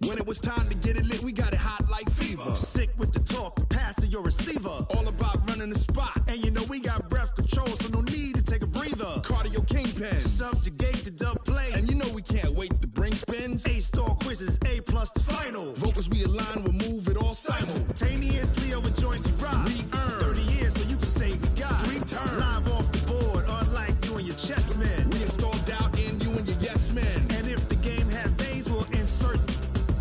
When it was time to get it lit, we got it hot like fever. Sick with the talk, passing your receiver. All about running the spot. And you know we got breath control, so no need to take a breather. Cardio kingpin. Subjugate the dub play. And you know we can't wait to bring spins. A-star quizzes, A+ the final. Vocals we align, we'll move it all simultaneously over joints we rock. We earn 30 years, so you can say we got 3 turns. Live off the board, unlike you and your chess men. We install doubt in you and your yes men. And if the game had veins, we'll insert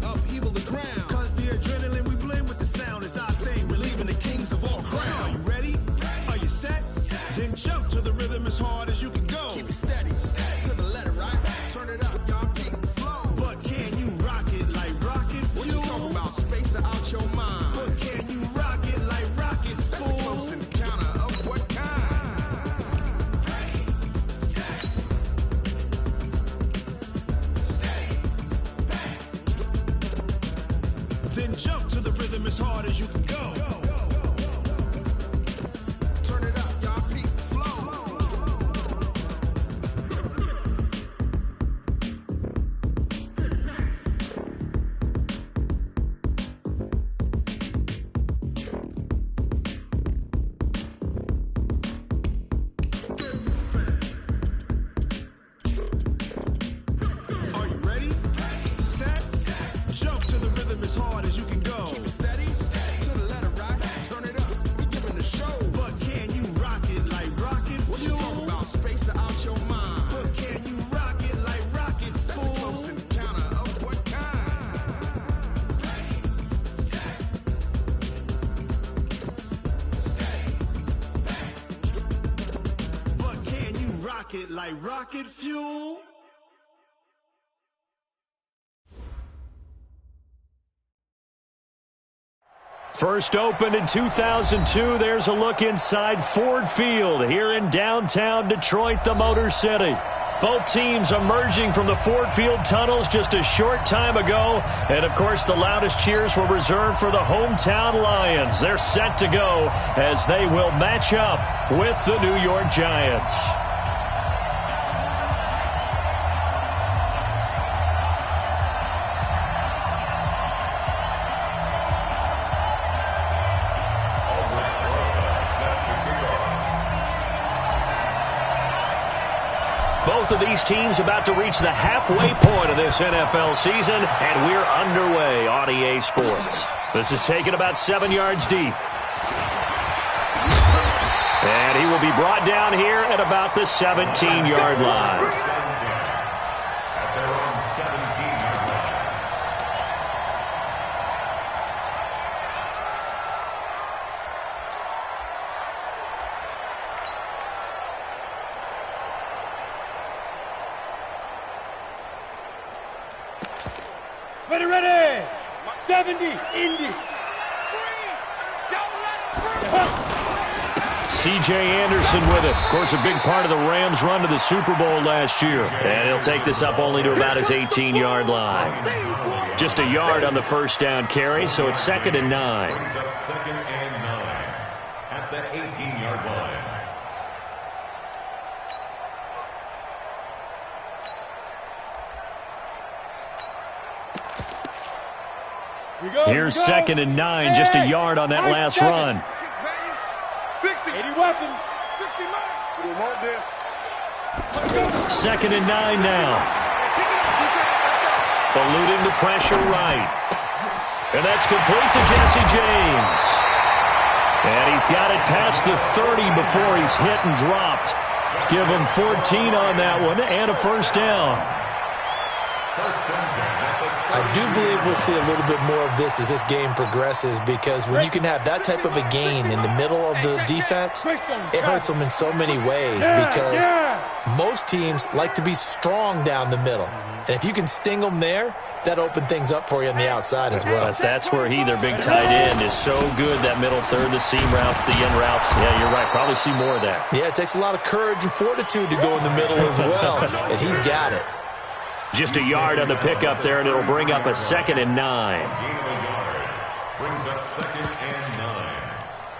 upheaval the ground. Cause the adrenaline we blend with the sound is our thing. Relieving the kings of all crowns. Are you ready? Are you set? Then jump to the rhythm as hard as you can go. Keep it steady, to the letter, right? Turn it up, y'all, keep the flow. But can you rock it like rocket fuel? What you talking about? Space out your mind. But can you rock it like rockets, fool? That's a close encounter of what kind? Ready, set, steady, bang. Then jump to the rhythm as hard as you can go. Turn it up, y'all, keep the flow. Are you ready? Set, jump to the rhythm as hard as you can go. Keep it steady, to the letter, right? Turn it up, we giving the show. But can you rock it like rocket What you fuel? talking about? Space out your mind. But can you rock it like rockets, That's a fool? close encounter of what kind? Ready, set, steady, bang. But can you rock it like rocket fuel? First opened in 2002, there's a look inside Ford Field here in downtown Detroit, the Motor City. Both teams emerging from the Ford Field tunnels just a short time ago. And, of course, the loudest cheers were reserved for the hometown Lions. They're set to go as they will match up with the New York Giants. Both of these teams about to reach the halfway point of this NFL season, and we're underway on EA Sports. This is taken about 7 yards deep. And he will be brought down here at about the 17-yard line. At their own 17-yard line. Ready. 70, Indy. C.J. Anderson with it. Of course, a big part of the Rams' run to the Super Bowl last year. And he'll take this up only to about his 18-yard line. Just a yard on the first down carry, so it's 2nd and 9. Brings up 2nd and 9 at the 18-yard line. Here's 2nd and 9, just a yard on that last run. 60. 80 weapons. 60 man. We want this. 2nd and 9 now. Eluding the pressure right. And that's complete to Jesse James. And he's got it past the 30 before he's hit and dropped. Give him 14 on that one and a first down. I do believe we'll see a little bit more of this as this game progresses, because when you can have that type of a gain in the middle of the defense, it hurts them in so many ways, because most teams like to be strong down the middle. And if you can sting them there, that opens things up for you on the outside as well. But that's where their big tight end, is so good, that middle third, the seam routes, the in routes. Yeah, you're right. Probably see more of that. Yeah, it takes a lot of courage and fortitude to go in the middle as well, and he's got it. Just a yard on the pickup there, and it'll bring up a 2nd and 9. Brings up 2nd and 9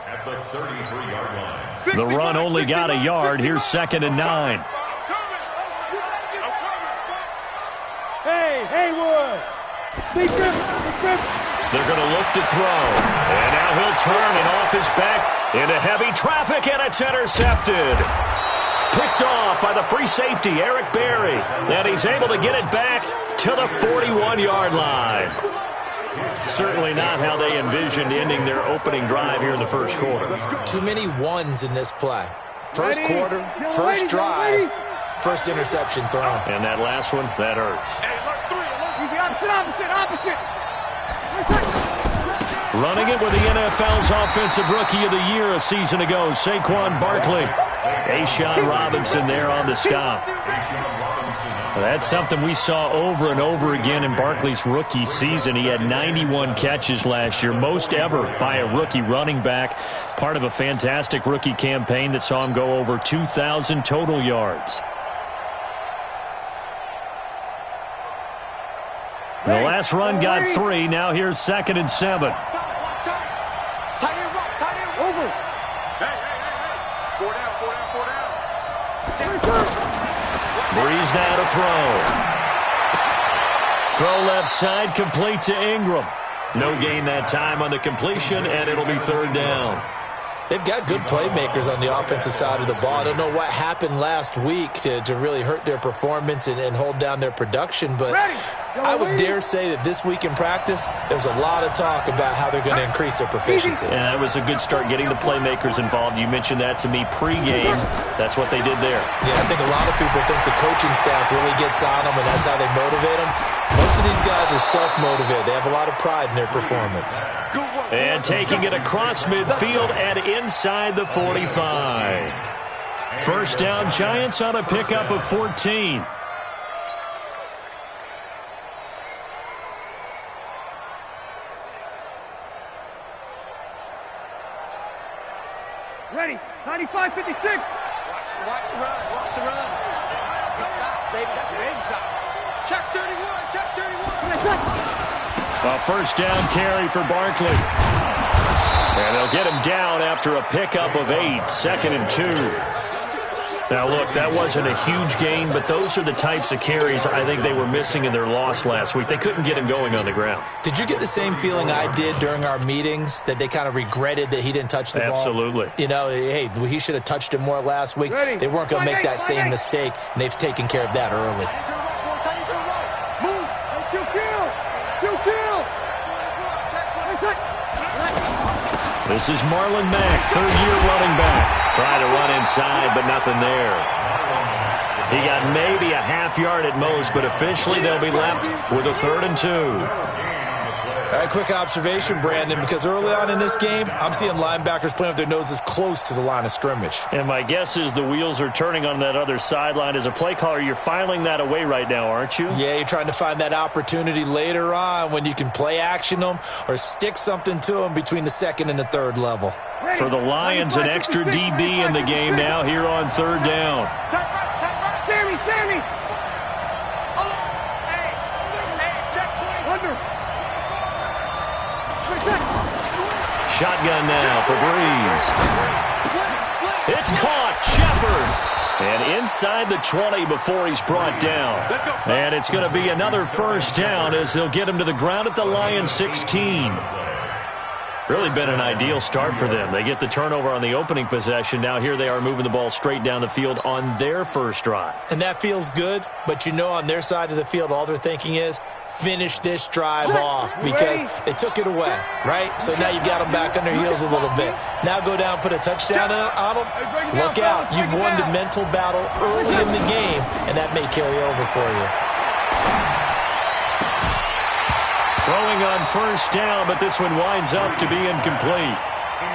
at the 33-yard line. The run only got a yard. Here's 2nd and 9. Hey, Haywood. They're going to look to throw. And now he'll turn and off his back into heavy traffic, and it's intercepted. Picked off by the free safety, Eric Berry. And he's able to get it back to the 41-yard line. Certainly not how they envisioned ending their opening drive here in the first quarter. Too many ones in this play. First quarter, first drive, first interception thrown. And that last one, that hurts. Running it with the NFL's Offensive Rookie of the Year a season ago, Saquon Barkley. A'Shawn Robinson there on the stop. That's something we saw over and over again in Barkley's rookie season. He had 91 catches last year, most ever by a rookie running back. Part of a fantastic rookie campaign that saw him go over 2,000 total yards. The last run got 3. Now here's 2nd and 7. Breeze now to throw. Throw left side, complete to Ingram. No gain that time on the completion, and it'll be 3rd down. They've got good playmakers on the offensive side of the ball. I don't know what happened last week to really hurt their performance and hold down their production, but I would dare say that this week in practice, there's a lot of talk about how they're going to increase their proficiency. Yeah, that was a good start getting the playmakers involved. You mentioned that to me pregame. That's what they did there. Yeah, I think a lot of people think the coaching staff really gets on them, and that's how they motivate them. Most of these guys are self-motivated. They have a lot of pride in their performance. And taking it across midfield and inside the 45. First down, Giants on a pickup of 14. Ready, 95-56. Watch the run, watch the run. Good shot, baby, that's a big shot. Check 31, check 31. A first down carry for Barkley. And they'll get him down after a pickup of 8, 2nd and 2. Now, look, that wasn't a huge gain, but those are the types of carries I think they were missing in their loss last week. They couldn't get him going on the ground. Did you get the same feeling I did during our meetings, that they kind of regretted that he didn't touch the ball? Absolutely. You know, hey, he should have touched it more last week. They weren't going to make that same mistake, and they've taken care of that early. This is Marlon Mack, 3rd-year running back. Trying to run inside, but nothing there. He got maybe a half yard at most, but officially they'll be left with a 3rd and 2. All right, quick observation, Brandon, because early on in this game, I'm seeing linebackers playing with their noses close to the line of scrimmage. And my guess is the wheels are turning on that other sideline. As a play caller, you're filing that away right now, aren't you? Yeah, you're trying to find that opportunity later on when you can play action them or stick something to them between the 2nd and the 3rd level. For the Lions, an extra DB in the game now here on 3rd down. Sammy! Shotgun now for Breeze. It's caught. Shepard. And inside the 20 before he's brought down. And it's going to be another first down as they'll get him to the ground at the Lions 16. Really been an ideal start for them. They get the turnover on the opening possession. Now here they are moving the ball straight down the field on their first drive. And that feels good, but you know on their side of the field all they're thinking is finish this drive off because they took it away, right? So now you've got them back on their heels a little bit. Now go down, put a touchdown on them. Look out. You've won the mental battle early in the game, and that may carry over for you. Throwing on first down, but this one winds up to be incomplete.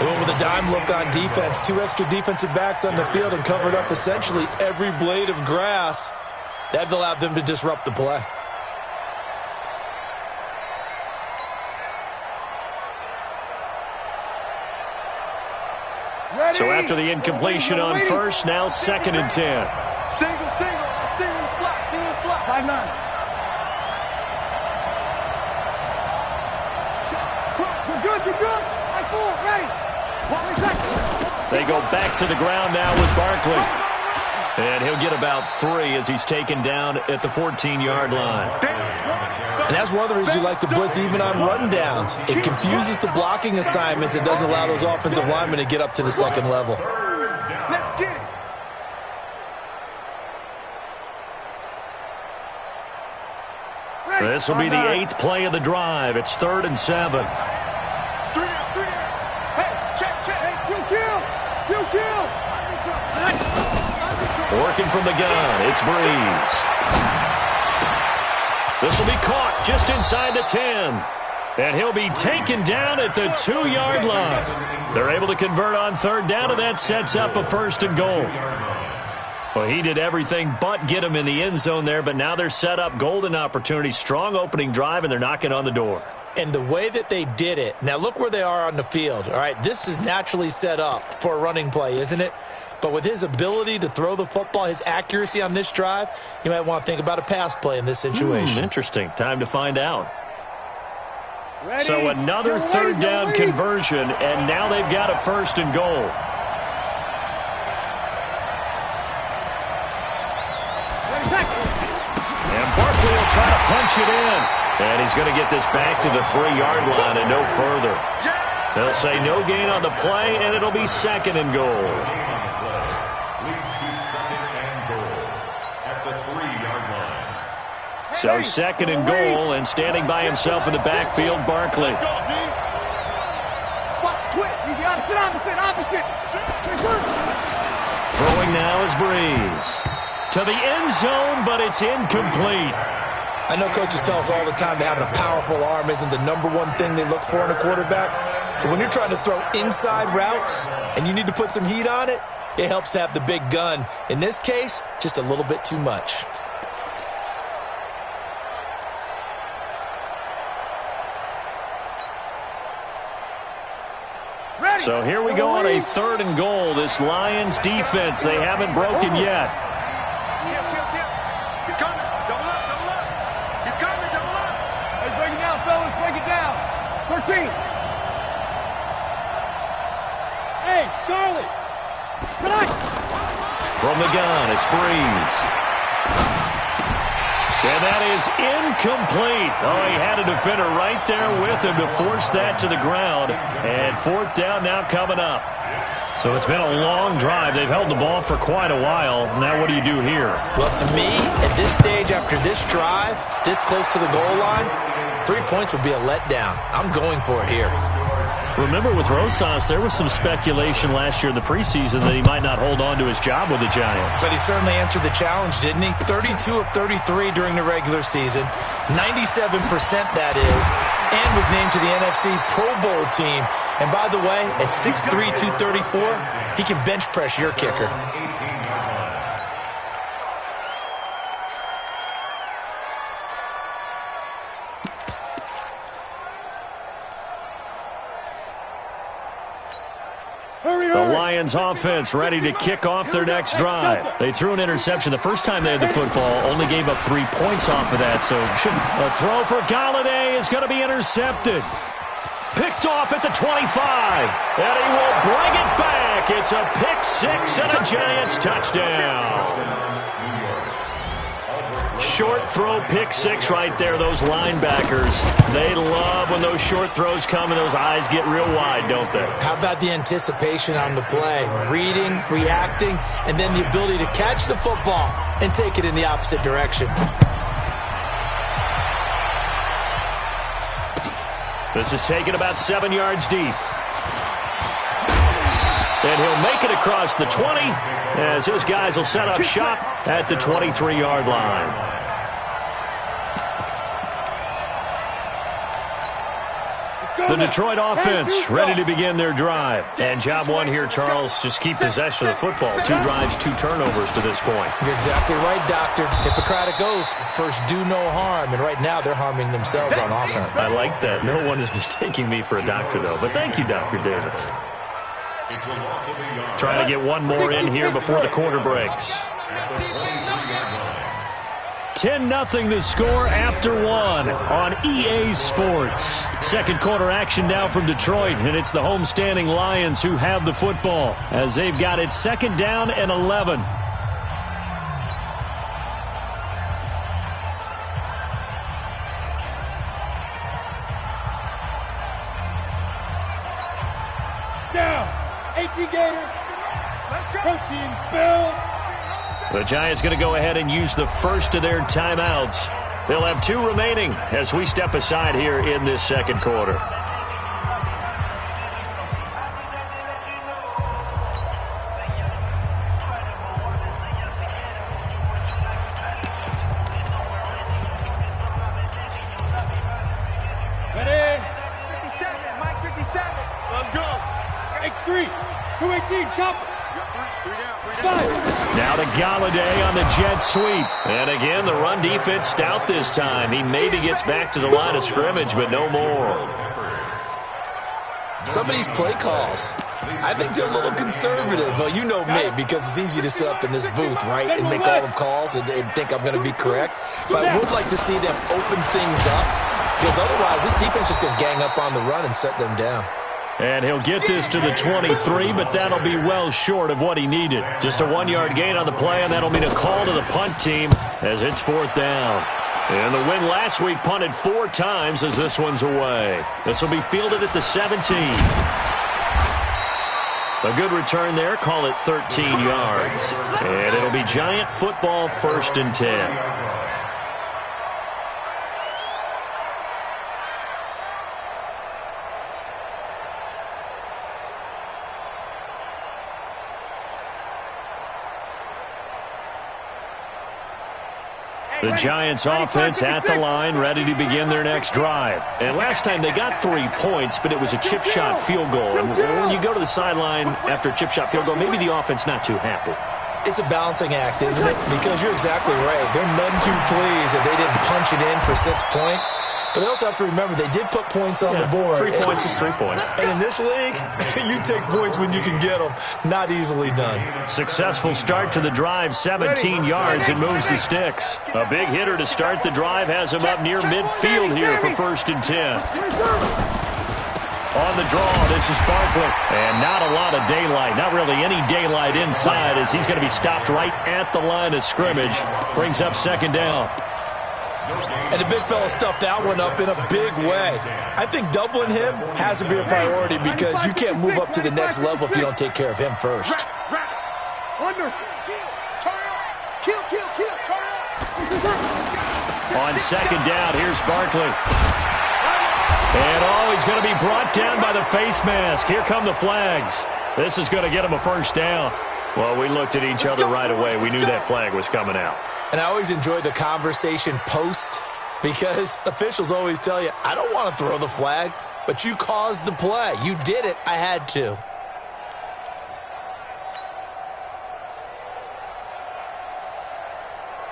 They went with a dime look on defense. 2 extra defensive backs on the field and covered up essentially every blade of grass. That allowed them to disrupt the play. So after the incompletion on first, now 2nd and 10. Single slot. 5-9. You're good. I full. Ready. They go back to the ground now with Barkley. And he'll get about 3 as he's taken down at the 14-yard line. And that's one of the reasons you like to blitz even on run downs. It confuses the blocking assignments. It doesn't allow those offensive linemen to get up to the second level. Let's get it. This will be the 8th play of the drive. It's 3rd and 7. 3 down, 3 down. Hey, check. Hey, kill. Working from the gun, it's Breeze. This will be caught just inside the 10. And he'll be taken down at the 2-yard line. They're able to convert on 3rd down, and that sets up a 1st and goal. Well, he did everything but get him in the end zone there, but now they're set up golden opportunity, strong opening drive, and they're knocking on the door. And the way that they did it, now look where they are on the field. All right, this is naturally set up for a running play, isn't it? But with his ability to throw the football, his accuracy on this drive, you might want to think about a pass play in this situation. Interesting. Time to find out. Ready? So another 3rd down conversion, and now they've got a 1st and goal. And Barkley will try to punch it in. And he's going to get this back to the 3-yard line and no further. They'll say no gain on the play, and it'll be 2nd and goal. Leads to 2nd and goal at the 3-yard line. So 2nd and goal, and standing by himself in the backfield, Barkley. Watch twitch. Easy, opposite. Throwing now is Breeze. To the end zone, but it's incomplete. I know coaches tell us all the time that having a powerful arm isn't the #1 thing they look for in a quarterback. But when you're trying to throw inside routes and you need to put some heat on it, it helps to have the big gun. In this case, just a little bit too much. So here we go on a 3rd and goal. This Lions defense, they haven't broken yet. He's coming. Double up. He's coming. Double up. Hey, break it down, fellas. Break it down. 13. Hey, Charlie. Tonight. From the gun, it's Breeze. And that is incomplete. Oh, he had a defender right there with him to force that to the ground. And 4th down now coming up. So it's been a long drive. They've held the ball for quite a while. Now what do you do here? Well, to me, at this stage after this drive, this close to the goal line, 3 points would be a letdown. I'm going for it here. Remember with Rosas, there was some speculation last year in the preseason that he might not hold on to his job with the Giants. But he certainly answered the challenge, didn't he? 32 of 33 during the regular season, 97% that is, and was named to the NFC Pro Bowl team. And by the way, at 6'3", 234, he can bench press your kicker. The Lions offense ready to kick off their next drive. They threw an interception the first time they had the football, only gave up 3 points off of that, so a throw for Galladay is going to be intercepted. Picked off at the 25, and he will bring it back. It's a pick 6 and a Giants touchdown. Short throw, pick 6 right there. Those linebackers, they love when those short throws come and those eyes get real wide, don't they? How about the anticipation on the play? Reading, reacting, and then the ability to catch the football and take it in the opposite direction. This is taken about 7 yards deep. And he'll make it across the 20 as his guys will set up shop at the 23-yard line. The Detroit offense ready to begin their drive. And job one here, Charles, just keep possession of the football. 2 drives, 2 turnovers to this point. You're exactly right, Doctor. Hippocratic oath, first do no harm. And right now they're harming themselves on offense. I like that. No one is mistaking me for a doctor, though. But thank you, Dr. Davis. Trying to get one more in here before the quarter breaks. 10-0 the score after 1 on EA Sports. Second quarter action now from Detroit, and it's the homestanding Lions who have the football as they've got it 2nd down and 11. Protein Gator. Let's go. Protein spill. The Giants going to go ahead and use the first of their timeouts. They'll have 2 remaining as we step aside here in this second quarter. Ready? 57, Mike 57. Let's go. X3. 218. Chopper. Three down. 5. Now to Galladay on the jet sweep. And again, the run defense stout this time. He maybe gets back to the line of scrimmage, but no more. Some of these play calls, I think they're a little conservative, but you know me, because it's easy to sit up in this booth, right, and make all the calls and think I'm going to be correct. But I would like to see them open things up, because otherwise this defense is going to gang up on the run and set them down. And he'll get this to the 23, but that'll be well short of what he needed. Just a 1-yard gain on the play, and that'll mean a call to the punt team as it's 4th down. And the win last week punted 4 times as this one's away. This will be fielded at the 17. A good return there. Call it 13 yards. And it'll be Giant football 1st and 10. The Giants offense at the line, ready to begin their next drive. And last time they got 3 points, but it was a chip shot field goal. And when you go to the sideline after a chip shot field goal, maybe the offense not too happy. It's a balancing act, isn't it? Because you're exactly right. They're none too pleased that they didn't punch it in for 6 points. But they also have to remember they did put points on the board. 3 points is 3 points. And in this league, you take points when you can get them. Not easily done. Successful start to the drive, 17 yards, and moves the sticks. A big hitter to start the drive has him up near midfield here for 1st and 10. On the draw, this is Barkley. And not a lot of daylight. Not really any daylight inside as he's going to be stopped right at the line of scrimmage. Brings up 2nd down. And the big fella stuffed that one up in a big way. I think doubling him has to be a priority because you can't move up to the next level if you don't take care of him first. Under. Kill. Turn up. On 2nd down, here's Barkley. And he's going to be brought down by the face mask. Here come the flags. This is going to get him a 1st down. Well, we looked at each other right away. We knew that flag was coming out. And I always enjoy the conversation post because officials always tell you, I don't want to throw the flag, but you caused the play. You did it. I had to.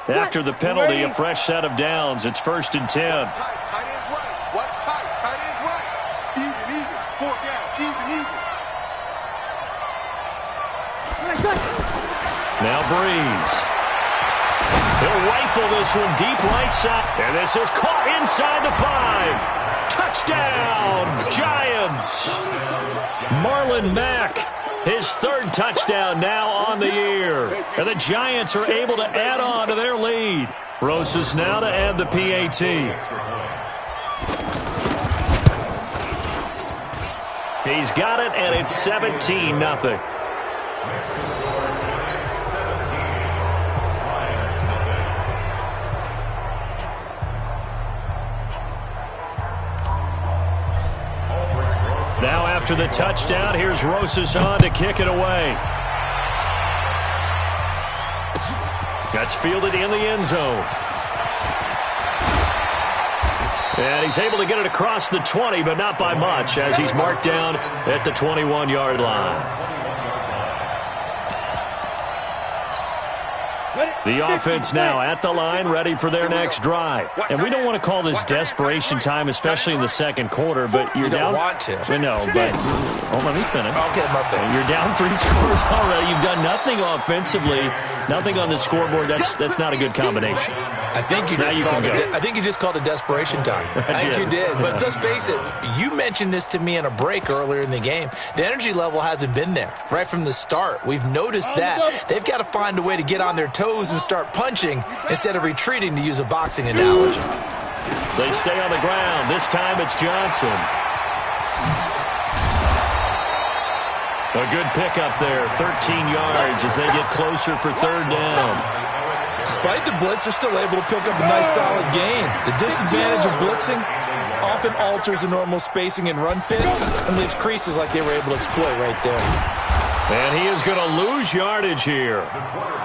After the penalty, a fresh set of downs. It's 1st and 10. Tight is right. What's tight? Tight is right. Even. 4th down. Even. Now Breeze. He'll rifle this one deep right side. And this is caught inside the 5. Touchdown, Giants. Marlon Mack, his 3rd touchdown now on the year. And the Giants are able to add on to their lead. Rosas now to add the PAT. He's got it, and it's 17-0. Now after the touchdown, here's Rosas on to kick it away. That's fielded in the end zone. And he's able to get it across the 20, but not by much, as he's marked down at the 21-yard line. The offense now at the line, ready for their next drive. And we don't want to call this desperation time, especially in the second quarter, but you're down. You don't want to. No, but let me finish. Okay, my bad. You're down 3 scores already. You've done nothing offensively, nothing on the scoreboard. That's not a good combination. I think you just called it desperation time. I think you did. But let's face it, you mentioned this to me in a break earlier in the game. The energy level hasn't been there right from the start. We've noticed that. They've got to find a way to get on their toes and start punching instead of retreating, to use a boxing analogy. They stay on the ground. This time it's Johnson. A good pickup there, 13 yards as they get closer for third down. Despite the blitz, they're still able to pick up a nice solid gain. The disadvantage of blitzing often alters the normal spacing and run fits and leaves creases like they were able to exploit right there. And he is going to lose yardage here.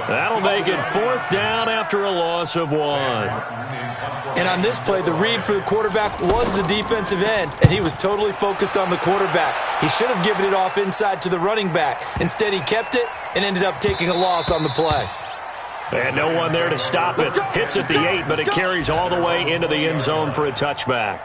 That'll make it fourth down after a loss of 1. And on this play, the read for the quarterback was the defensive end, and he was totally focused on the quarterback. He should have given it off inside to the running back. Instead, he kept it and ended up taking a loss on the play. And no one there to stop it. Hits at the 8, but it carries all the way into the end zone for a touchback.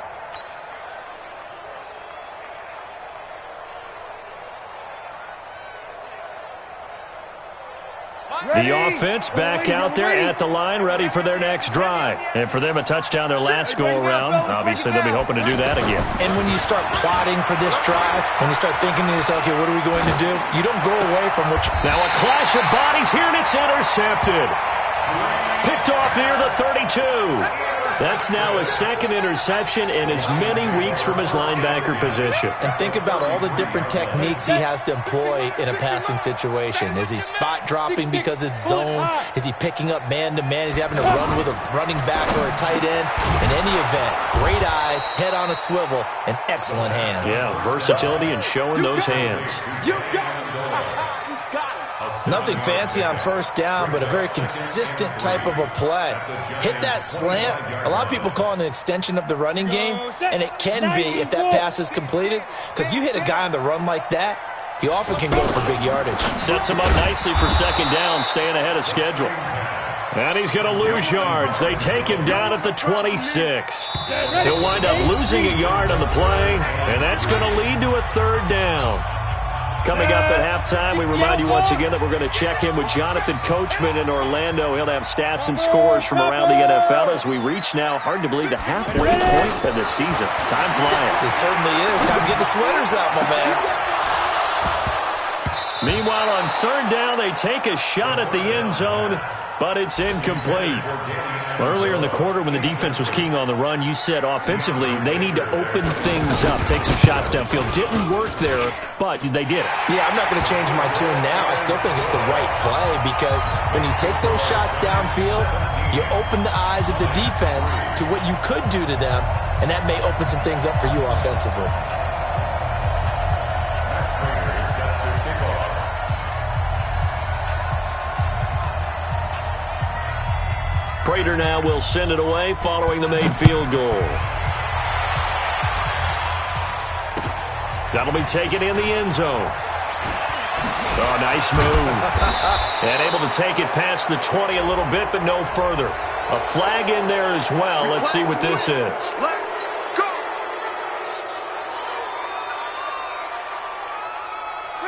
The offense back out there at the line, ready for their next drive. And for them, a touchdown their last go-around. Obviously, they'll be hoping to do that again. And when you start plotting for this drive, when you start thinking to yourself, okay, what are we going to do? You don't go away from what you... Now a clash of bodies here, and it's intercepted. Picked off near the 32. That's now his second interception in as many weeks from his linebacker position. And think about all the different techniques he has to employ in a passing situation. Is he spot dropping because it's zone? Is he picking up man-to-man? Is he having to run with a running back or a tight end? In any event, great eyes, head on a swivel, and excellent hands. Yeah, versatility and showing those hands. You got it. Nothing fancy on first down, but a very consistent type of a play. Hit that slant. A lot of people call it an extension of the running game, and it can be if that pass is completed, because you hit a guy on the run like that, he often can go for big yardage. Sets him up nicely for second down, staying ahead of schedule. And he's going to lose yards. They take him down at the 26. He'll wind up losing a yard on the play, and that's going to lead to a third down. Coming up at halftime, we remind you once again that we're going to check in with Jonathan Coachman in Orlando. He'll have stats and scores from around the NFL as we reach now, hard to believe, the halfway point of the season. Time flying. It certainly is. Time to get the sweaters out, my man. Meanwhile, on third down, they take a shot at the end zone, but it's incomplete. Earlier in the quarter when the defense was keying on the run, you said offensively they need to open things up, take some shots downfield. Didn't work there, but they did it. Yeah, I'm not going to change my tune now. I still think it's the right play because when you take those shots downfield, you open the eyes of the defense to what you could do to them, and that may open some things up for you offensively. Prater now will send it away following the made field goal. That'll be taken in the end zone. Oh, nice move. And able to take it past the 20 a little bit, but no further. A flag in there as well. Let's see what this is.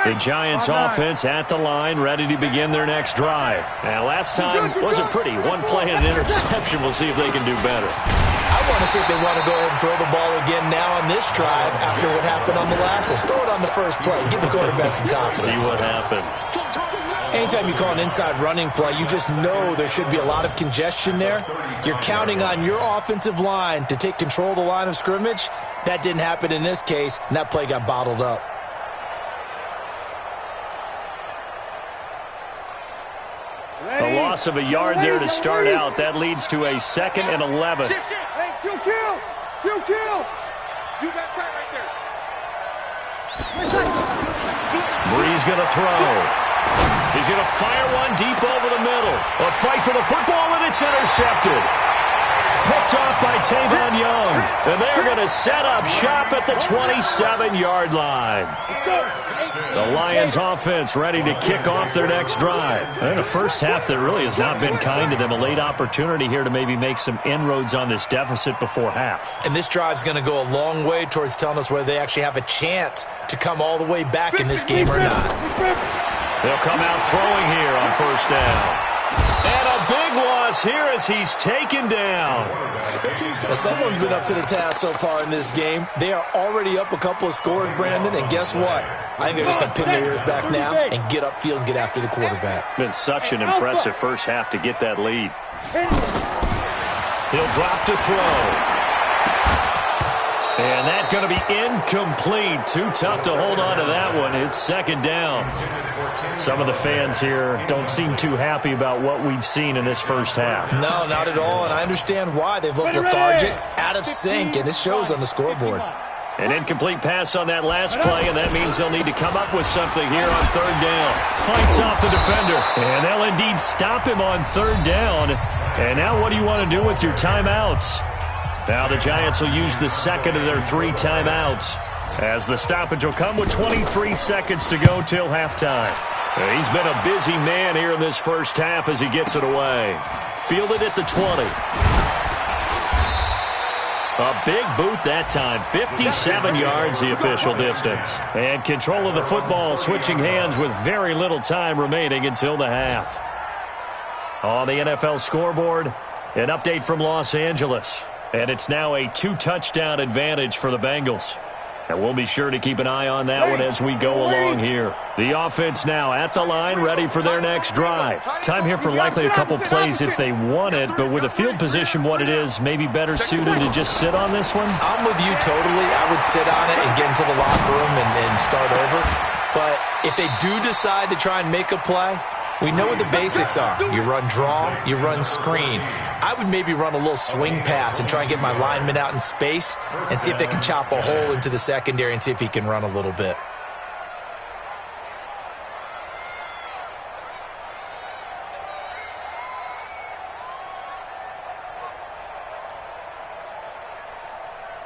The Giants offense at the line, ready to begin their next drive. Now, last time wasn't pretty. One play and an interception. We'll see if they can do better. I want to see if they want to go ahead and throw the ball again now on this drive after what happened on the last one. Throw it on the first play. Give the quarterback some confidence. See what happens. Anytime you call an inside running play, you just know there should be a lot of congestion there. You're counting on your offensive line to take control of the line of scrimmage. That didn't happen in this case, and that play got bottled up. A loss of a yard there to start out. That leads to a 2nd and 11. Hey, you kill! You kill! You got sight right there. Bree's going to throw. He's going to fire one deep over the middle. A fight for the football, and it's intercepted. Picked off by Tavon Young. And they're going to set up shop at the 27-yard line. The Lions offense ready to kick off their next drive. And a first half that really has not been kind to them. A late opportunity here to maybe make some inroads on this deficit before half. And this drive's going to go a long way towards telling us whether they actually have a chance to come all the way back in this game or not. They'll come out throwing here on first down. And a big loss here as he's taken down. Now, someone's been up to the task so far in this game. They are already up a couple of scores, Brandon, and guess what? I think they're just going to pin their ears back now and get upfield and get after the quarterback. Been such an impressive first half to get that lead. He'll drop to throw. And that's going to be incomplete. Too tough to hold on to that one. It's second down. Some of the fans here don't seem too happy about what we've seen in this first half. No, not at all, and I understand why. They've looked lethargic, out of sync, and it shows on the scoreboard. An incomplete pass on that last play, and that means they'll need to come up with something here on third down. Fights off the defender, and they'll indeed stop him on third down. And now what do you want to do with your timeouts? Now the Giants will use the second of their 3 timeouts, as the stoppage will come with 23 seconds to go till halftime. He's been a busy man here in this first half as he gets it away. Fielded at the 20. A big boot that time. 57 yards the official distance. And control of the football switching hands with very little time remaining until the half. On the NFL scoreboard, an update from Los Angeles. And it's now a 2-touchdown advantage for the Bengals. And we'll be sure to keep an eye on that one as we go along here. The offense now at the line, ready for their next drive. Time here for likely a couple plays if they want it, but with the field position what it is, maybe better suited to just sit on this one? I'm with you totally. I would sit on it and get into the locker room and start over. But if they do decide to try and make a play, we know what the basics are. You run draw, you run screen. I would maybe run a little swing pass and try and get my lineman out in space and see if they can chop a hole into the secondary and see if he can run a little bit.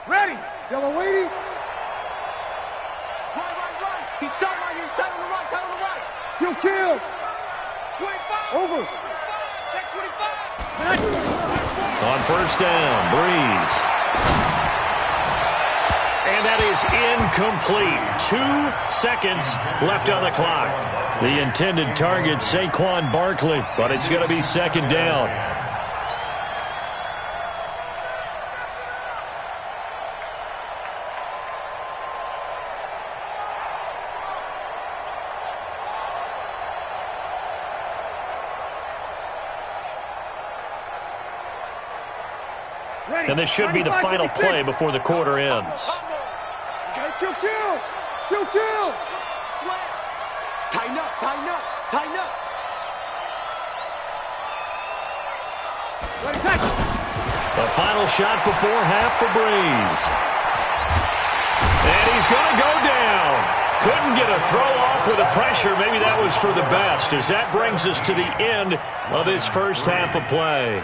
Ready. Yellow lady. Right. He's tight right here. He's tight on the right. Tight on the right. Kill. 25. Over. Check 25. On first down, Breeze. And that is incomplete. 2 seconds left on the clock. The intended target, Saquon Barkley, but it's going to be second down. And this should be the final play before the quarter ends. Kill. Slam. Tighten up. Ready, tackle. The final shot before half for Breeze. And he's going to go down. Couldn't get a throw off with the pressure. Maybe that was for the best, as that brings us to the end of this first half of play.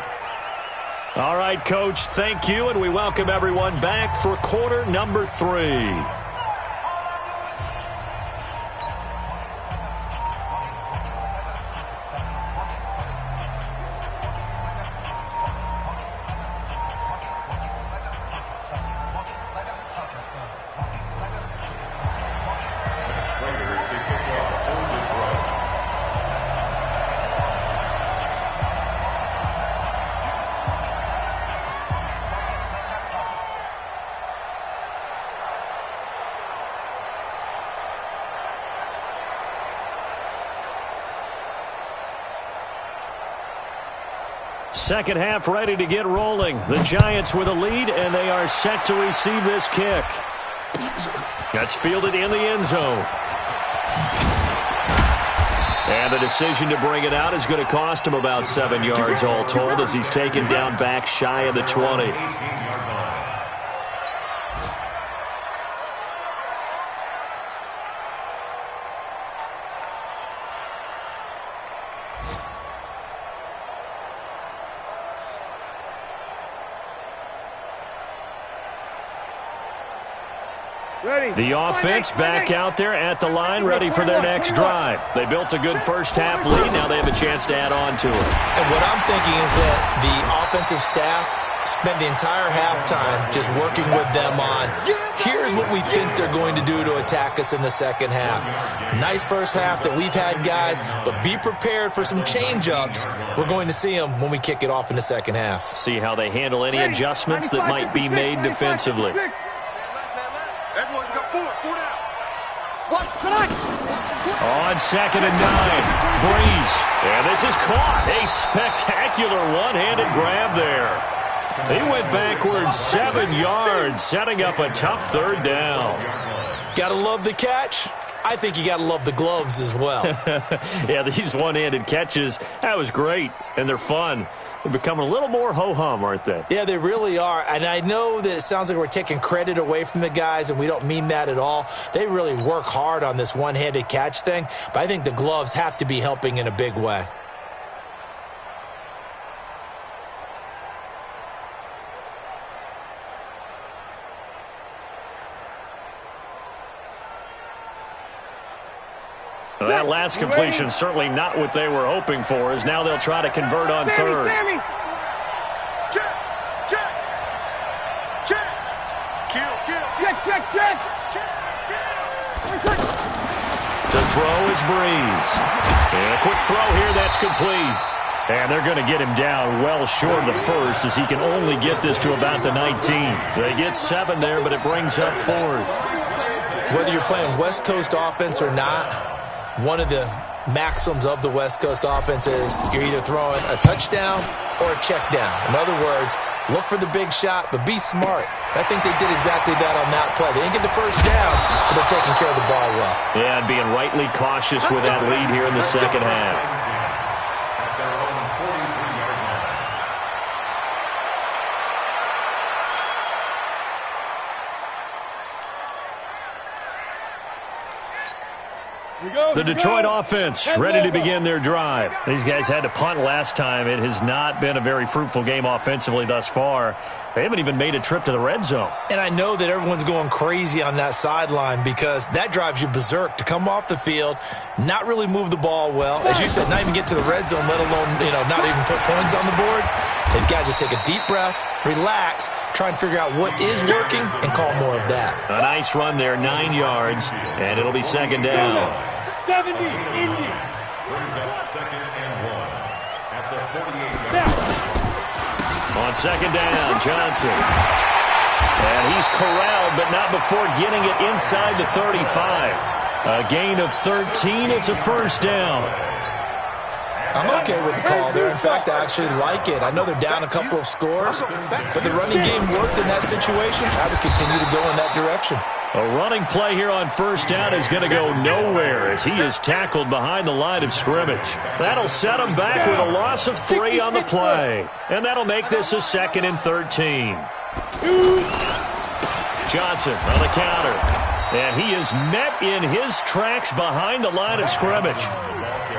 All right, Coach, thank you, and we welcome everyone back for quarter number 3. Second half ready to get rolling. The Giants with a lead, and they are set to receive this kick. That's fielded in the end zone. And the decision to bring it out is going to cost him about 7 yards all told, as he's taken down back shy of the 20. The offense back out there at the line, ready for their next drive. They built a good first half lead. Now they have a chance to add on to it. And what I'm thinking is that the offensive staff spent the entire halftime just working with them on, here's what we think they're going to do to attack us in the second half. Nice first half that we've had, guys, but be prepared for some change-ups. We're going to see them when we kick it off in the second half. See how they handle any adjustments that might be made defensively. Everyone got four down. On second and 9, Breeze. And this is caught. A spectacular one-handed grab there. He went backwards 7 yards, setting up a tough third down. Gotta love the catch. I think you gotta love the gloves as well. Yeah, these one-handed catches, that was great, and they're fun. They're becoming a little more ho-hum, aren't they? Yeah, they really are. And I know that it sounds like we're taking credit away from the guys, and we don't mean that at all. They really work hard on this one-handed catch thing, but I think the gloves have to be helping in a big way. Well, that last completion certainly not what they were hoping for, as now they'll try to convert on third. Sammy. Check. Check. To throw is Breeze. And a quick throw here, that's complete. And they're going to get him down well short of the first, as he can only get this to about the 19. They get 7 there, but it brings up fourth. Whether you're playing West Coast offense or not, one of the maxims of the West Coast offense is you're either throwing a touchdown or a check down. In other words, look for the big shot, but be smart. I think they did exactly that on that play. They didn't get the first down, but they're taking care of the ball well. Yeah, and being rightly cautious with that lead here in the second half. At their own 43-yard line. The Detroit offense ready to begin their drive. These guys had to punt last time. It has not been a very fruitful game offensively thus far. They haven't even made a trip to the red zone. And I know that everyone's going crazy on that sideline because that drives you berserk to come off the field, not really move the ball well. As you said, not even get to the red zone, let alone, not even put points on the board. They've got to just take a deep breath, relax, try and figure out what is working, and call more of that. A nice run there, 9 yards, and it'll be second down. 70, Indy. Brings up 2nd and 1 at the 48-yard line. On second down, Johnson. And he's corralled, but not before getting it inside the 35. A gain of 13. It's a first down. I'm okay with the call there. In fact, I actually like it. I know they're down a couple of scores, but the running game worked in that situation. I would continue to go in that direction. A running play here on first down is going to go nowhere as he is tackled behind the line of scrimmage. That'll set him back with a loss of 3 on the play. And that'll make this a 2nd and 13. Johnson on the counter. And he is met in his tracks behind the line of scrimmage.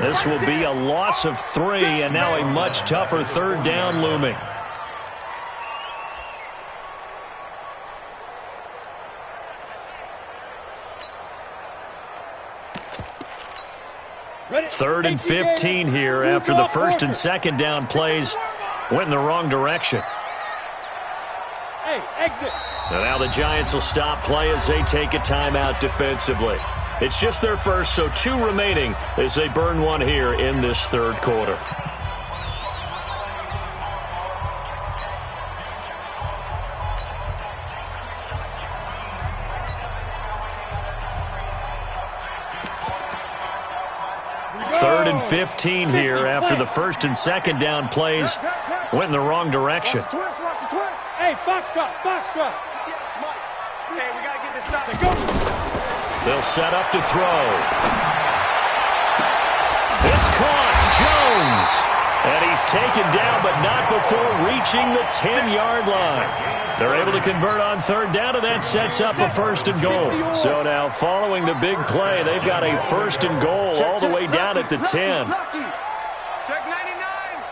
This will be a loss of 3, and now a much tougher third down looming. Third and 15 here after the first and second down plays went in the wrong direction. Hey, exit. Now the Giants will stop play as they take a timeout defensively. It's just their first, so 2 remaining as they burn 1 here in this third quarter. Third and 15 here after the first and second down plays went in the wrong direction. Watch the twist. Hey, foxtrot. Hey, we got to get this stop. Go. They'll set up to throw. It's caught. Jones. And he's taken down, but not before reaching the 10-yard line. They're able to convert on third down, and that sets up a first and goal. So now, following the big play, they've got a first and goal all the way down at the 10. Check 99.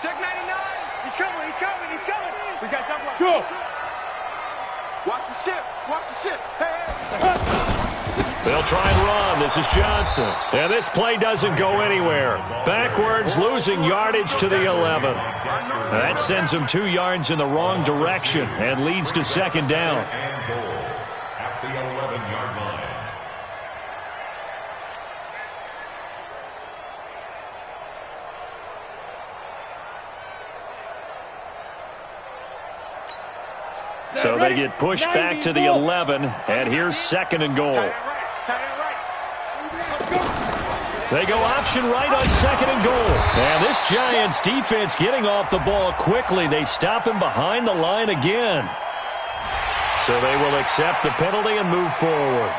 Check 99. He's coming. We got double. Go. Watch the ship. Hey. They'll try and run. This is Johnson. And this play doesn't go anywhere. Backwards, losing yardage to the 11. That sends him 2 yards in the wrong direction and leads to second down. And goal at the 11-yard line. So they get pushed back to the 11, and here's second and goal. Tight end right. They go option right on 2nd and goal. And this Giants defense getting off the ball quickly. They stop him behind the line again. So they will accept the penalty and move forward.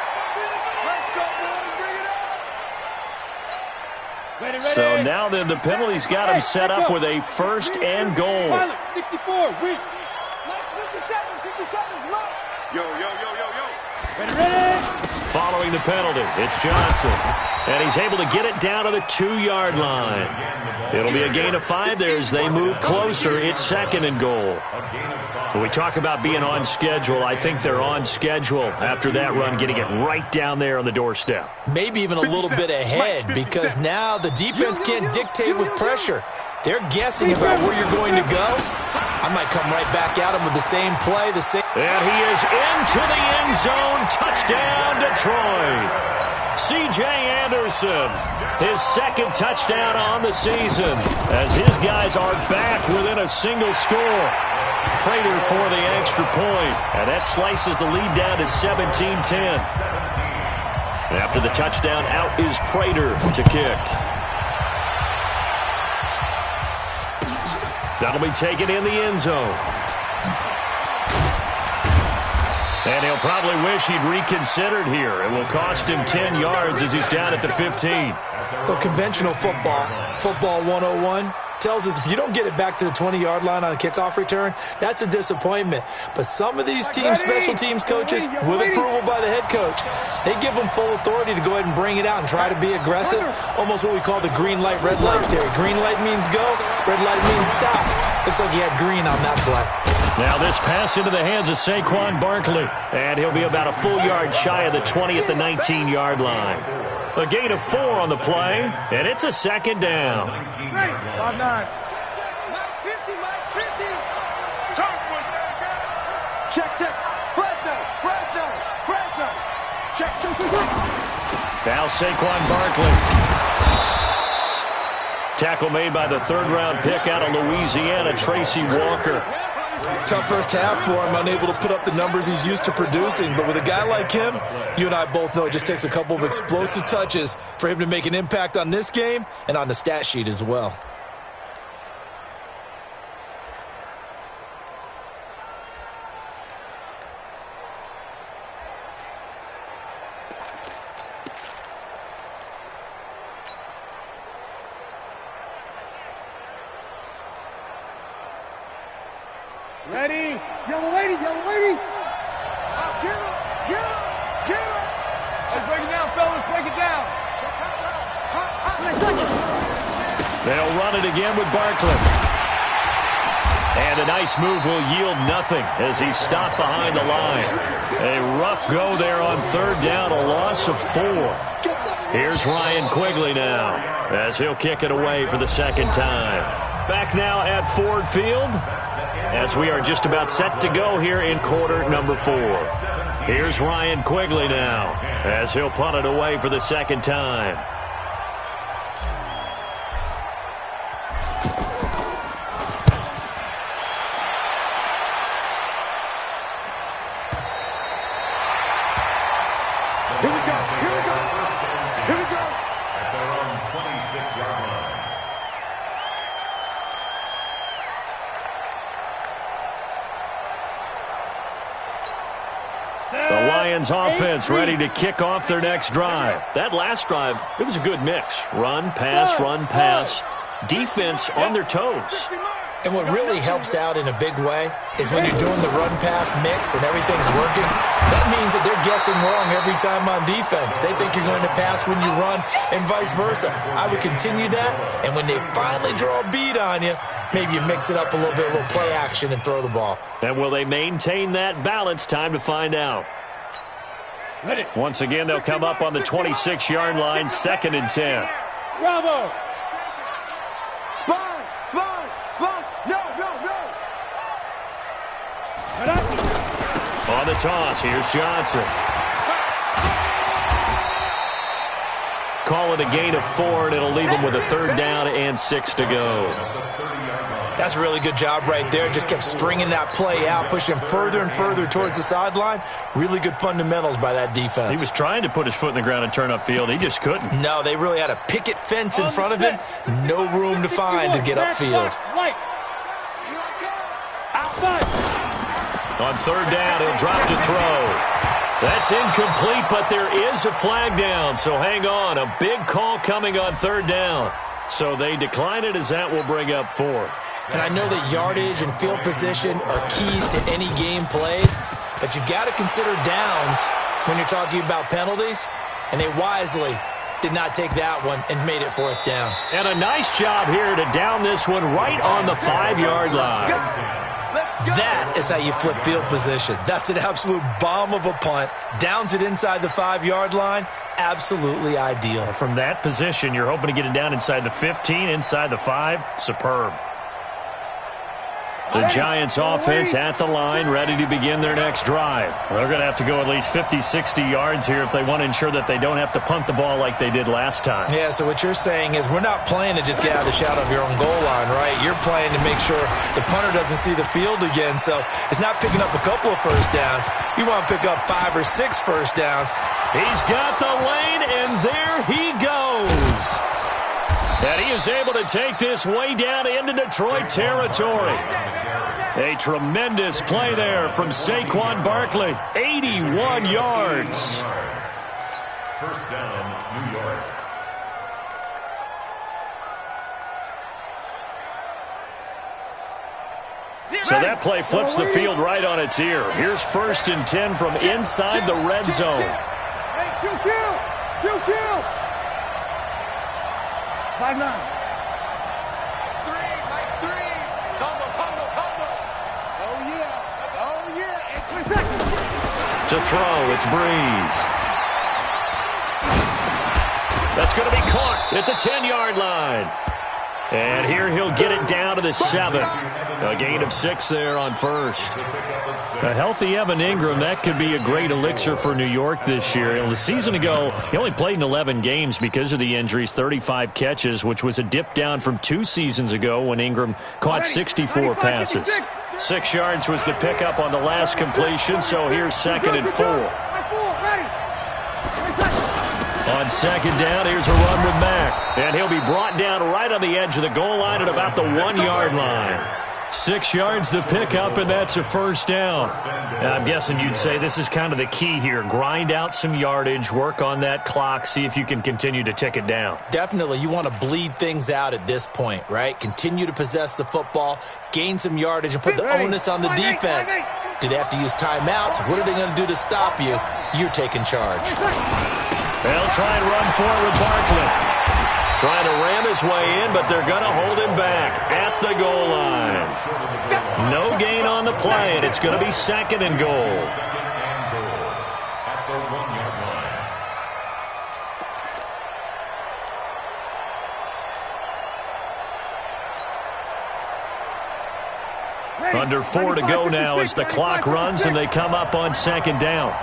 So now then the penalty's got him set up with a 1st and goal. 64, weak. 57's mine. Yo. Ready. Following the penalty, it's Johnson. And he's able to get it down to the 2-yard line. It'll be a gain of 5 there as they move closer. It's 2nd and goal. When we talk about being on schedule, I think they're on schedule after that run, getting it right down there on the doorstep. Maybe even a little bit ahead because now the defense can't dictate with pressure. They're guessing about where you're going to go. I might come right back at him with the same play, the same. And he is into the end zone. Touchdown, Detroit. C.J. Anderson, his 2nd touchdown on the season as his guys are back within a single score. Prater for the extra point, and that slices the lead down to 17-10. After the touchdown, out is Prater to kick. That'll be taken in the end zone. And he'll probably wish he'd reconsidered here. It will cost him 10 yards as he's down at the 15. Well, conventional football 101, tells us if you don't get it back to the 20-yard line on a kickoff return, that's a disappointment. But some of these teams, special teams coaches, with approval by the head coach, they give them full authority to go ahead and bring it out and try to be aggressive, almost what we call the green light, red light theory. Green light means go, red light means stop. Looks like he had green on that play. Now this pass into the hands of Saquon Barkley, and he'll be about a full yard shy of the 20 at the 19-yard line. A gain of 4 on the play, and it's a 2nd down. 5-9. Check. Fresno. Check. Now Saquon Barkley. Tackle made by the 3rd-round pick out of Louisiana, Tracy Walker. Tough first half for him, unable to put up the numbers he's used to producing. But with a guy like him, you and I both know it just takes a couple of explosive touches for him to make an impact on this game and on the stat sheet as well. Ready? Yellow lady. Get him. Let's break it down, fellas. Break it down. They'll run it again with Barkley. And a nice move will yield nothing as he's stopped behind the line. A rough go there on 3rd down, a loss of 4. Here's Ryan Quigley now as he'll kick it away for the 2nd time. Back now at Ford Field as we are just about set to go here in quarter number 4. Here's Ryan Quigley now as he'll punt it away for the 2nd time. Here we go. At their own 26-yard line. The Lions offense ready to kick off their next drive. That last drive, it was a good mix. Run, pass. Defense on their toes. And what really helps out in a big way is when you're doing the run-pass mix and everything's working, that means that they're guessing wrong every time on defense. They think you're going to pass when you run and vice versa. I would continue that, and when they finally draw a beat on you, maybe you mix it up a little bit, a little play action, and throw the ball. And will they maintain that balance? Time to find out. Once again, they'll come up on the 26-yard line, 2nd and 10. Bravo. Sponge. No. On the toss, here's Johnson. Call it a gain of 4, and it'll leave them with a 3rd down and 6 to go. That's a really good job right there. Just kept stringing that play out, pushing further and further towards the sideline. Really good fundamentals by that defense. He was trying to put his foot in the ground and turn upfield. He just couldn't. No, they really had a picket fence in front of him. No room to find to get upfield. On 3rd down, he'll drop to throw. That's incomplete, but there is a flag down, so hang on. A big call coming on 3rd down. So they decline it as that will bring up 4th. And I know that yardage and field position are keys to any game played, but you've got to consider downs when you're talking about penalties, and they wisely did not take that one and made it 4th down. And a nice job here to down this one right on the 5-yard line. That is how you flip field position. That's an absolute bomb of a punt. Downs it inside the 5-yard line. Absolutely ideal. From that position, you're hoping to get it down inside the 15, inside the 5. Superb. The Giants offense at the line, ready to begin their next drive. They're going to have to go at least 50, 60 yards here if they want to ensure that they don't have to punt the ball like they did last time. Yeah, so what you're saying is we're not playing to just get out of the shadow of your own goal line, right? You're playing to make sure the punter doesn't see the field again. So it's not picking up a couple of first downs. You want to pick up 5 or 6 first downs. He's got the lane, and there he goes. And he is able to take this way down into Detroit territory. A tremendous play there from Saquon Barkley. 81 yards. 1st down, New York. So that play flips the field right on its ear. Here's 1st and 10 from inside the red zone. Kill. 5-9. 3, Mike, 3. Combo. Oh, yeah. And 3 seconds. To throw, it's Breeze. That's going to be caught at the 10-yard line. And here he'll get it down to the 7. A gain of 6 there on 1st. A healthy Evan Ingram, that could be a great elixir for New York this year. The season ago, he only played in 11 games because of the injuries, 35 catches, which was a dip down from 2 seasons ago when Ingram caught 64 passes. 6 yards was the pickup on the last completion, so here's 2nd and 4. On 2nd down, here's a run with Mack. And he'll be brought down right on the edge of the goal line at about the 1-yard line. 6 yards the pickup, and that's a 1st down. I'm guessing you'd say this is kind of the key here. Grind out some yardage, work on that clock, see if you can continue to tick it down. Definitely. You want to bleed things out at this point, right? Continue to possess the football, gain some yardage, and put the onus on the defense. Do they have to use timeouts? What are they going to do to stop you? You're taking charge. They'll try and run for it with Barkley. Trying to ram his way in, but they're going to hold him back at the goal line. No gain on the play, and it's going to be 2nd and goal. At the 1-yard line. Under 4 to go now as the clock runs and they come up on 2nd down.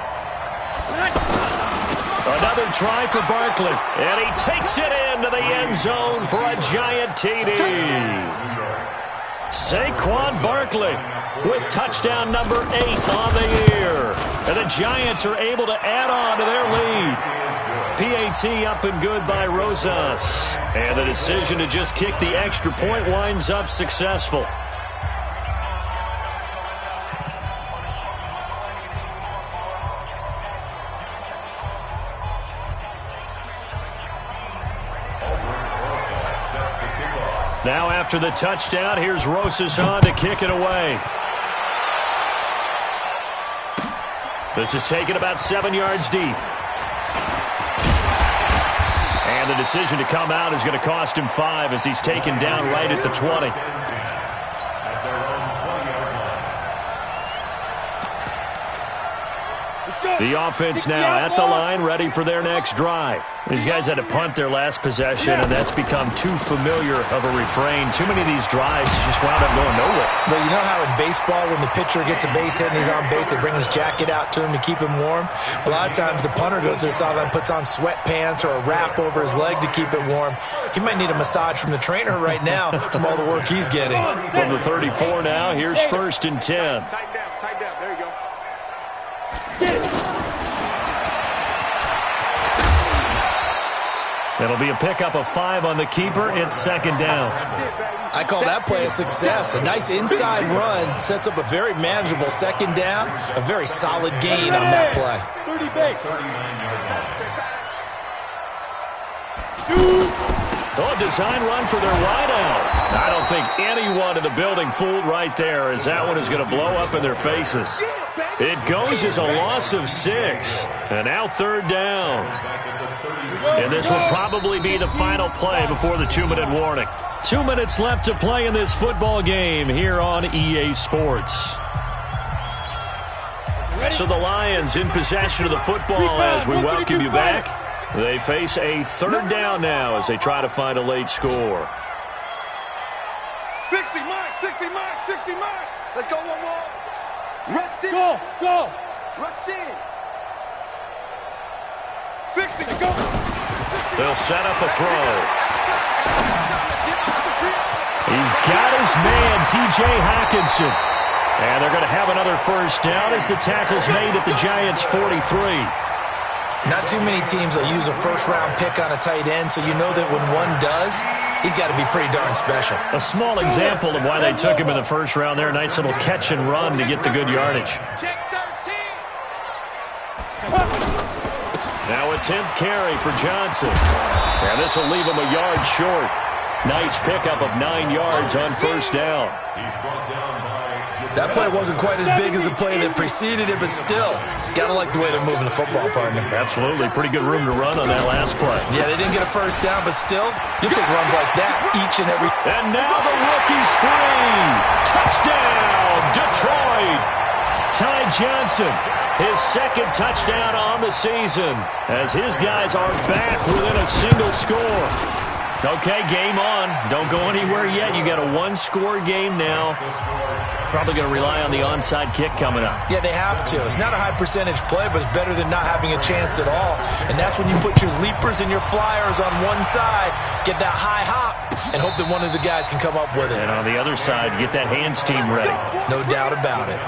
Another try for Barkley, and he takes it into the end zone for a giant TD. Saquon Barkley with touchdown number 8 on the year. And the Giants are able to add on to their lead. PAT up and good by Rosas. And the decision to just kick the extra point winds up successful. Now after the touchdown, here's Rosas on to kick it away. This is taken about 7 yards deep. And the decision to come out is going to cost him 5 as he's taken down right at the 20. Let's go! The offense now at the line, ready for their next drive. These guys had to punt their last possession, and that's become too familiar of a refrain. Too many of these drives just wound up going nowhere. Well, you know how in baseball, when the pitcher gets a base hit and he's on base, they bring his jacket out to him to keep him warm? A lot of times the punter goes to the sideline, puts on sweatpants or a wrap over his leg to keep it warm. He might need a massage from the trainer right now from all the work he's getting. From the 34 now, here's 1st and 10. Tighten down. There you go. It'll be a pickup of 5 on the keeper. It's 2nd down. I call that play a success. A nice inside run sets up a very manageable 2nd down. A very solid gain on that play. 30 base. Oh, a design run for their wideout. I don't think anyone in the building fooled right there, as that one is going to blow up in their faces. It goes as a loss of 6. And now 3rd down. And this will probably be the final play before the 2-minute warning. 2 minutes left to play in this football game here on EA Sports. So the Lions in possession of the football as we welcome you back. They face a 3rd down now as they try to find a late score. 60 mark, 60 mark, 60 mark. Let's go one more. Rush in. Go. Rush in. 60, go. They'll set up a throw. He's got his man, T.J. Hawkinson. And they're going to have another 1st down as the tackle's made at the Giants' 43. Not too many teams will use a 1st-round pick on a tight end, so you know that when one does, he's got to be pretty darn special. A small example of why they took him in the 1st round there. A nice little catch and run to get the good yardage. Check 13. Now a 10th carry for Johnson. And this will leave him a yard short. Nice pickup of 9 yards on 1st down. That play wasn't quite as big as the play that preceded it, but still, got to like the way they're moving the football, partner. Absolutely. Pretty good room to run on that last play. Yeah, they didn't get a 1st down, but still, you'll take runs like that each and every. And now the rookie's free. Touchdown, Detroit. Ty Johnson, his 2nd touchdown on the season, as his guys are back within a single score. Okay, game on. Don't go anywhere yet. You got a 1-score game now. Probably going to rely on the onside kick coming up. Yeah, they have to. It's not a high-percentage play, but it's better than not having a chance at all. And that's when you put your leapers and your flyers on one side, get that high hop, and hope that one of the guys can come up with it. And on the other side, get that hands team ready. No doubt about it.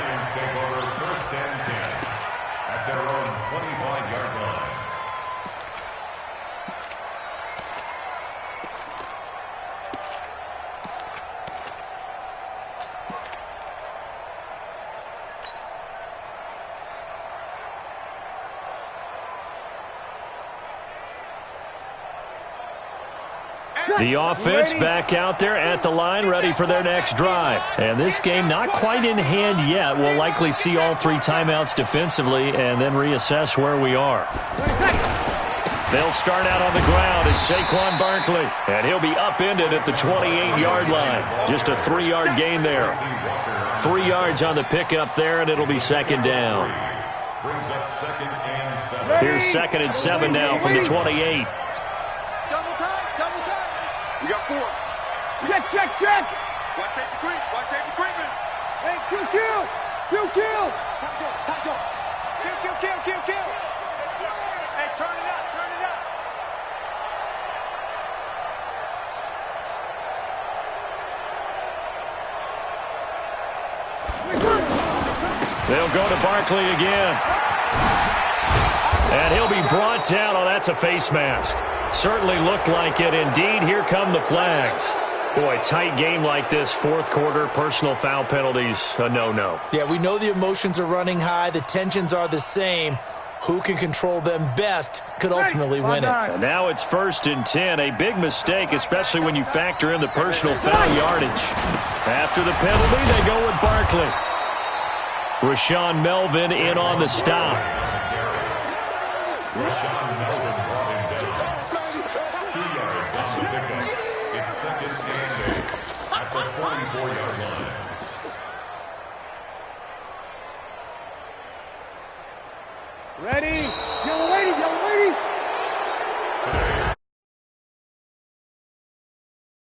At their own 25-yard line. The offense back out there at the line, ready for their next drive. And this game not quite in hand yet. We'll likely see all 3 timeouts defensively and then reassess where we are. They'll start out on the ground as Saquon Barkley. And he'll be upended at the 28-yard line. Just a 3-yard gain there. 3 yards on the pickup there, and it'll be 2nd down. Brings up 2nd and 7. Here's 2nd and 7 now from the 28. Double time. We got 4. Check. Watch safety creep. Watch safety creeping. Hey, kill. Kill. Kill. Hey, turn it up. They'll go to Barkley again. And he'll be brought down. Oh, that's a face mask. Certainly looked like it. Indeed, here come the flags. Boy, tight game like this, 4th quarter, personal foul penalties, a no-no. Yeah, we know the emotions are running high. The tensions are the same. Who can control them best could ultimately win it. And now it's 1st and 10. A big mistake, especially when you factor in the personal foul yardage. After the penalty, they go with Barkley. Rashawn Melvin in on the stop. Rashawn Melvin brought him down. 2 yards on the pickup. It's 2nd and 8 at the 44-yard line. 3 Ready? Yellow